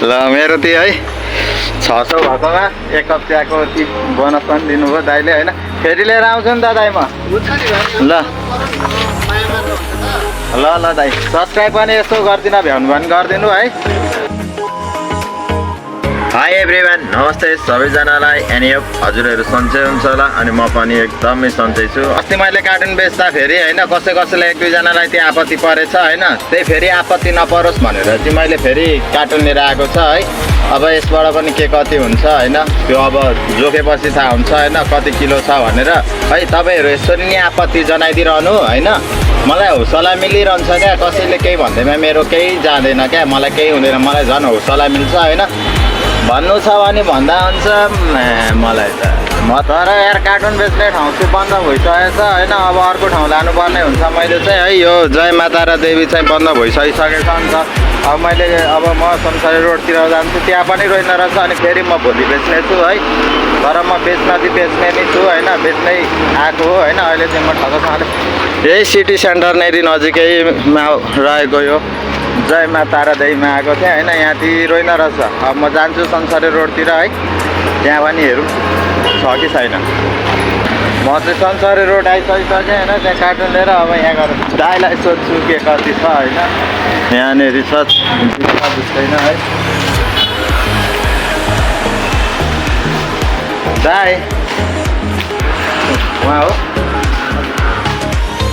ल मेरो त्यही है 600 भएकोमा एक कप चियाको बोनस पनि दिनुभयो दाइले होइन फेरि लिएर आउँछु नि त दाइ म ल ल ल दाइ सब्सक्राइब पनि यसो गरिदिनु भ्याउनु भने गरिदिनु है हाई एभ्रिवान नमस्ते सबैजनालाई एनिएफ हजुरहरू सन्चै हुन्छ होला अनि म पनि एकदमै सन्चै छु अस्ति मैले कार्टुन बेच्दा फेरि होइन कसैलाई एक दुईजनालाई त्यो आपत्ति परेछ होइन त्यही फेरि आपत्ति नपरोस् भनेर चाहिँ मैले फेरि कार्टुन लिएर आएको छ है अब यसबाट पनि के कति हुन्छ होइन त्यो अब जोखेपछि थाहा हुन्छ होइन कति किलो छ भनेर है तपाईँहरू यसरी नै आपत्ति जनाइदिइरहनु होइन मलाई हौसला मिलिरहन्छ क्या कसैले केही भन्दैमा मेरो केही जाँदैन क्या मलाई केही हुँदैन मलाई झन् हौसला मिल्छ होइन भन्नु छ भने भन्दा हुन्छ मलाई त म तर यार कार्टुन बेच्ने ठाउँ चाहिँ बन्द भइसकेको छ होइन अब अर्को ठाउँ लानुपर्ने हुन्छ मैले चाहिँ है यो जय माता र देवी चाहिँ बन्द भइसकिसकेको छ नि त अब मैले अब म संसारी रोडतिर जान्छु त्यहाँ पनि रहेन रहेछ अनि फेरि म भोलि बेच्ने छु है तर म बेच्न चाहिँ बेच्ने नै छु होइन बेच्नै आएको हो होइन अहिले चाहिँ म ठक्कसँगले यही सिटी सेन्टर नेरी नजिकैमा रहेको यो जय माता र देवीमा आएको थिएँ होइन यहाँतिर रहेन रहेछ अब म जान्छु संसारी रोडतिर है त्यहाँ पनि हेरौँ छ कि छैन म चाहिँ संसारी रोड आइसकिसकेँ होइन त्यहाँ कार्टुन लिएर अब यहाँ गएर दाइलाई सोध्छु के कति छ होइन यहाँनिर छ छैन है दाइ उहाँ हो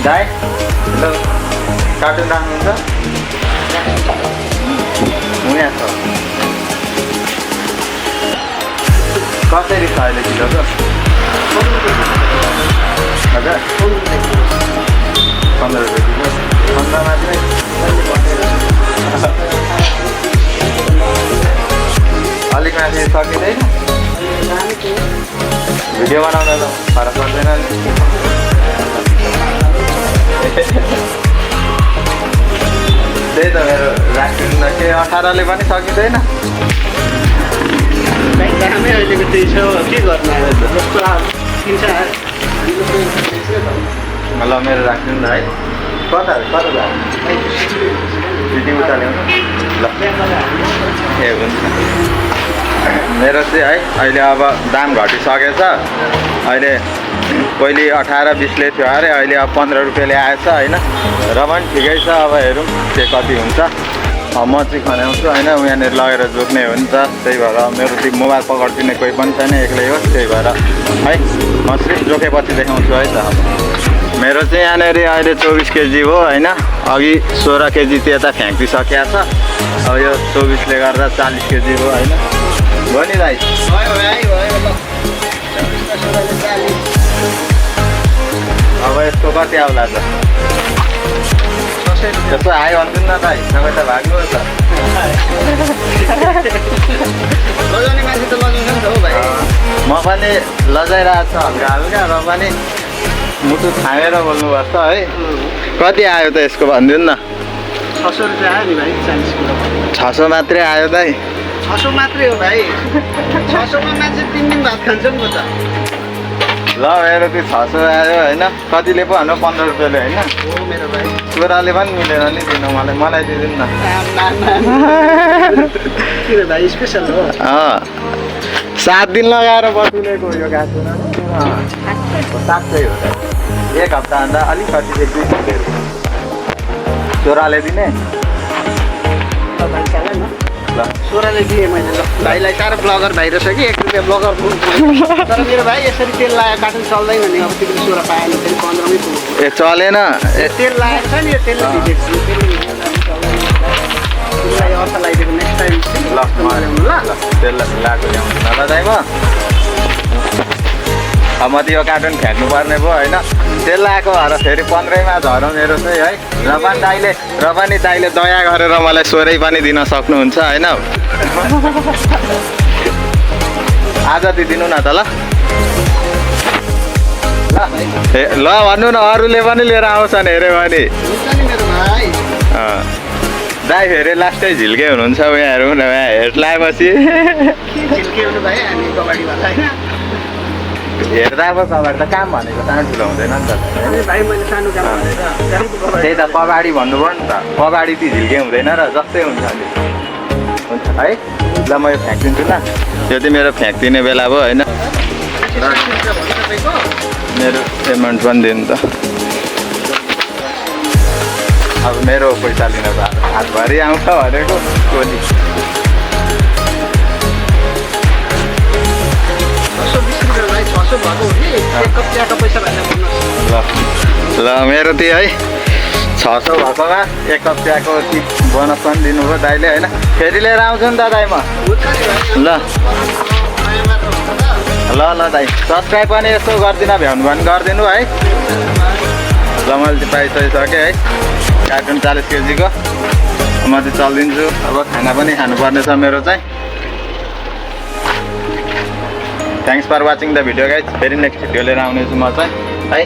दाइ ल कार्टुन राख्नुहुन्छ यहाँ छ कसरी छ अहिले किलोको हजुर 15 रुपियाँ किलो 15 मात्रै अलिक माथि सकिँदैन भिडियो बनाउन त फरक पर्दैन नि त्यही त मेरो राख्नु के 18ले पनि सकिँदैन अहिलेको त्यही छ के गर्नु ल मेरो राख्नु नि त है कता भिडियो उताल्यो ल ए हुन्छ मेरो चाहिँ है अहिले अब दाम घटिसकेछ अहिले पहिले 18-20ले थियो अरे अहिले अब 15 रुपियाँले आएछ होइन र पनि ठिकै छ अब हेरौँ के कति हुन्छ म चाहिँ खनाउँछु होइन यहाँनिर लगेर जोग्ने हो नि त त्यही भएर मेरो चाहिँ मोबाइल पक्रिदिने कोही पनि छैन एक्लै हो त्यही भएर है म सिर्फ जोखेपछि देखाउँछु है त अब मेरो चाहिँ यहाँनिर अहिले 24 केजी हो होइन अघि 16 केजी त्यता फ्याँकिसकेको छ अब यो 24ले गर्दा 40 केजी हो होइन हो नि दाइ अब यसको कति आउला त त्यसो आयो भन्दिनु न दाइ तपाईँ त भाग्नु त म पनि लजाइरहेको छु हल्का हल्का र पनि मुटु थामेर बोल्नुपर्छ है कति आयो त यसको भनिदिनु न 600 रुपियाँ आयो नि भाइ 40 किलो 600 मात्रै आयो दाइ 600 मात्रै हो भाइ 600 मा मान्छे 3 दिन भात खान्छ नि त ल मेरो त्यो 600 आयो होइन कतिले पो भन्नु 15 रुपियाँले होइन हो मेरो भाइ छोराले पनि मिलेन नि दिनु मलाई दिदिनु न किन भाइ स्पेसल हो 7 दिन लगाएर बटुलेको यो गाछो साँच्चै हो त एक हप्ता अन्त अलिकति चाहिँ 2 रुपियाँ छोराले दिने ल छोराले दिएँ मैले ल भाइलाई साह्रो ब्लगर भाइ रहेछ कि 1 रुपियाँ ब्लगर तर मेरो भाइ यसरी तेल लगाएर कार्टुन चल्दैन नि अब तिमीले छोरा पाएन फेरि 15 मै पुग्छ ए चलेन तेल लगाएको छ नि यो तेलले भिजेको छु तिमीलाई अर्थ लगाइदिएको नेक्स्ट टाइम ल तेल लगाएको ल्याउँछु न ल दाइ म त यो कार्टुन फ्याँक्नु पर्ने भयो होइन तेल लगाएको भएर फेरि 15मा झरौँ मेरो चाहिँ है र पनि दाइले दया गरेर मलाई सोरै पनि दिन सक्नुहुन्छ होइन आज दिनु न त ल ल भन्नु न अरूले पनि लिएर आउँछन् हेऱ्यो भने दाइ फेरि लास्टै झिल्के हुनुहुन्छ उहाँहरू हेड लगाएपछि हेर्दा अब कबाडी त काम भनेको सानो ठुलो हुँदैन नि त त्यही त कबाडी भन्नुभयो नि त कबाडी ती झिल्के हुँदैन र जस्तै हुन्छ अलि हुन्छ है ल म यो फ्याँकिदिन्छु ल यो चाहिँ मेरो फ्याँकिदिने बेला भयो होइन मेरो पेमेन्ट पनि दिनु त अब मेरो पैसा लिन त हातभरि आउँछ भनेको कोली 620 रुपियाँ भाइ 600 भएको हो कि एक कप चियाको पैसा भाइलाई भन्नुहोस् ल मेरो त्यो है 600 भएकोमा एक कप चियाको बोनस पनि दिनुभयो दाइले होइन फेरि लिएर आउँछु नि त दाइ म ल ल ल दाइ सब्सक्राइब पनि यसो गरिदिनु भ्याउनु भने गरिदिनु है ल मैले चाहिँ पाइसकिसकेँ है कार्टुन 40 केजीको म चाहिँ चलिदिन्छु अब खाना पनि खानुपर्ने छ मेरो चाहिँ thanks for watching the video guys फेरि नेक्स्ट भिडियो लिएर आउनेछु म चाहिँ है